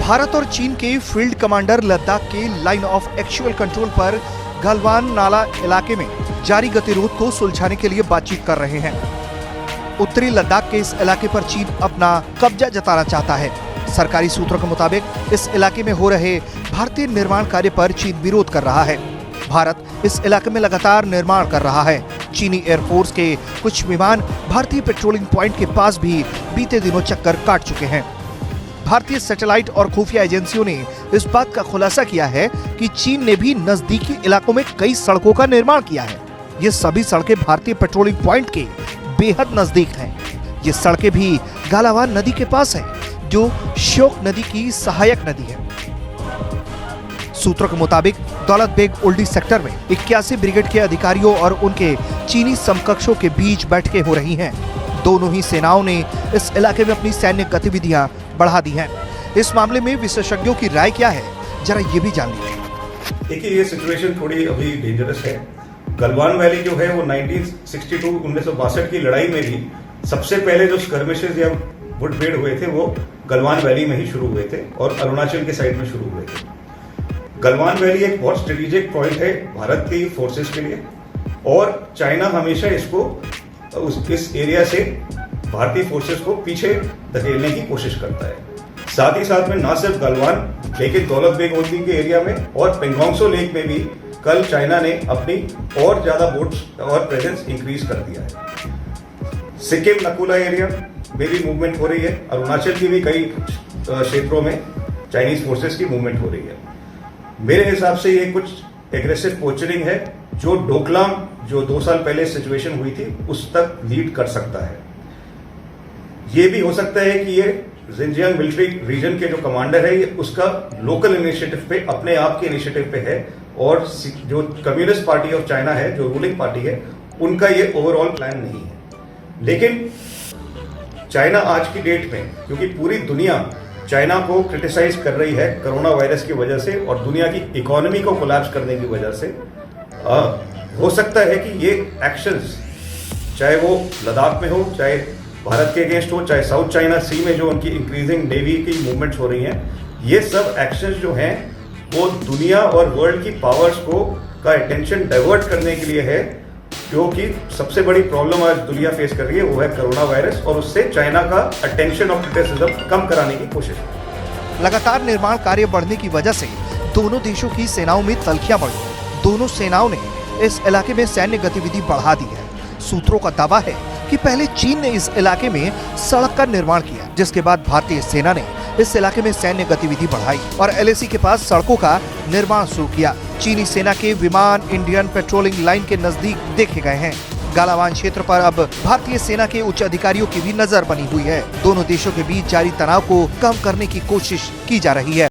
भारत और चीन के फील्ड कमांडर लद्दाख के लाइन ऑफ एक्चुअल कंट्रोल पर गलवान नाला इलाके में जारी गतिरोध को सुलझाने के लिए बातचीत कर रहे हैं। उत्तरी लद्दाख के इस इलाके पर चीन अपना कब्जा जताना चाहता है। सरकारी सूत्रों के मुताबिक इस इलाके में हो रहे भारतीय निर्माण कार्य पर चीन विरोध कर रहा है। भारत इस इलाके में लगातार निर्माण कर रहा है। चीनी एयरफोर्स के कुछ विमान भारतीय पेट्रोलिंग पॉइंट के पास भी बीते दिनों चक्कर काट चुके हैं। भारतीय सैटेलाइट और खुफिया एजेंसियों ने इस बात का खुलासा किया है कि चीन ने भी नजदीकी इलाकों में कई सड़कों का निर्माण किया है। ये सभी सड़कें भारतीय पेट्रोलिंग पॉइंट के बेहद नजदीक हैं। ये सड़कें भी गालावान नदी के पास है, जो श्योक नदी की सहायक नदी है। सूत्रों के मुताबिक दौलत बेग ओल्डी सेक्टर में 81 ब्रिगेड के अधिकारियों और उनके चीनी समकक्षों के बीच बैठकें हो रही हैं। दोनों ही सेनाओं ने इस इलाके में अपनी सैन्य गतिविधियां बढ़ा दी हैं। इस मामले में विशेषज्ञों की राय क्या है, जरा ये भी जान लीजिए। देखिए, ये सिचुएशन थोड़ी अभी डेंजरस है। गलवान वैली जो है वो 1962 की लड़ाई में भी सबसे पहले जो स्कर्मिशेस या मुठभेड़ हुए थे वो गलवान वैली में ही शुरू हुए थे और अरुणाचल के साइड में शुरू हुए थे। गलवान वैली एक बहुत स्ट्रेटेजिक पॉइंट है भारत की फोर्सेस के लिए और चाइना हमेशा इसको इस एरिया से भारतीय फोर्सेस को पीछे धकेलने की कोशिश करता है। साथ ही साथ में न सिर्फ गलवान लेकिन दौलत बेग ओल्डी के एरिया में और पेंगोंगसो लेक में भी कल चाइना ने अपनी और ज्यादा बोट्स और प्रेजेंस इंक्रीज कर दिया है। सिक्किम नकुला एरिया में भी मूवमेंट हो रही है। अरुणाचल की भी कई क्षेत्रों में चाइनीज फोर्सेस की मूवमेंट हो रही है। मेरे हिसाब से ये कुछ एग्रेसिव पोस्चरिंग है जो डोकलाम जो 2 साल पहले सिचुएशन हुई थी उस तक लीड कर सकता है। ये भी हो सकता है कि ये जिनजियांग मिलिट्री रीजन के जो कमांडर है ये उसका लोकल इनिशिएटिव पे, अपने आप के इनिशिएटिव पे है और जो कम्युनिस्ट पार्टी ऑफ चाइना है, जो रूलिंग पार्टी है, उनका ये ओवरऑल प्लान नहीं है। लेकिन चाइना आज की डेट में, क्योंकि पूरी दुनिया चाइना को क्रिटिसाइज कर रही है कोरोना वायरस की वजह से और दुनिया की इकोनॉमी को कोलैप्स करने की वजह से, हो सकता है कि ये एक्शंस चाहे वो लद्दाख में हो, चाहे भारत के अगेंस्ट हो, चाहे साउथ चाइना सी में जो उनकी इंक्रीजिंग नेवी की मूवमेंट्स हो रही हैं, ये सब एक्शंस जो हैं वो दुनिया और वर्ल्ड की पावर्स को का अटेंशन डाइवर्ट करने के लिए है, क्योंकि सबसे बड़ी प्रॉब्लम आज दुनिया फेस कर रही है वो है कोरोना वायरस और उससे चाइना का अटेंशन ऑफ क्रिटिसिज्म कम कराने की कोशिश। लगातार निर्माण कार्य बढ़ने की वजह से दोनों देशों की सेनाओं में तल्खियां बढ़ी। दोनों सेनाओं ने इस इलाके में सैन्य गतिविधि बढ़ा दी है। सूत्रों का दावा है कि पहले चीन ने इस इलाके में सड़क का निर्माण किया, जिसके बाद भारतीय सेना ने इस इलाके में सैन्य गतिविधि बढ़ाई और LAC के पास सड़कों का निर्माण शुरू किया। चीनी सेना के विमान इंडियन पेट्रोलिंग लाइन के नजदीक देखे गए हैं। गालावान क्षेत्र पर अब भारतीय सेना के उच्च अधिकारियों की भी नजर बनी हुई है। दोनों देशों के बीच जारी तनाव को कम करने की कोशिश की जा रही है।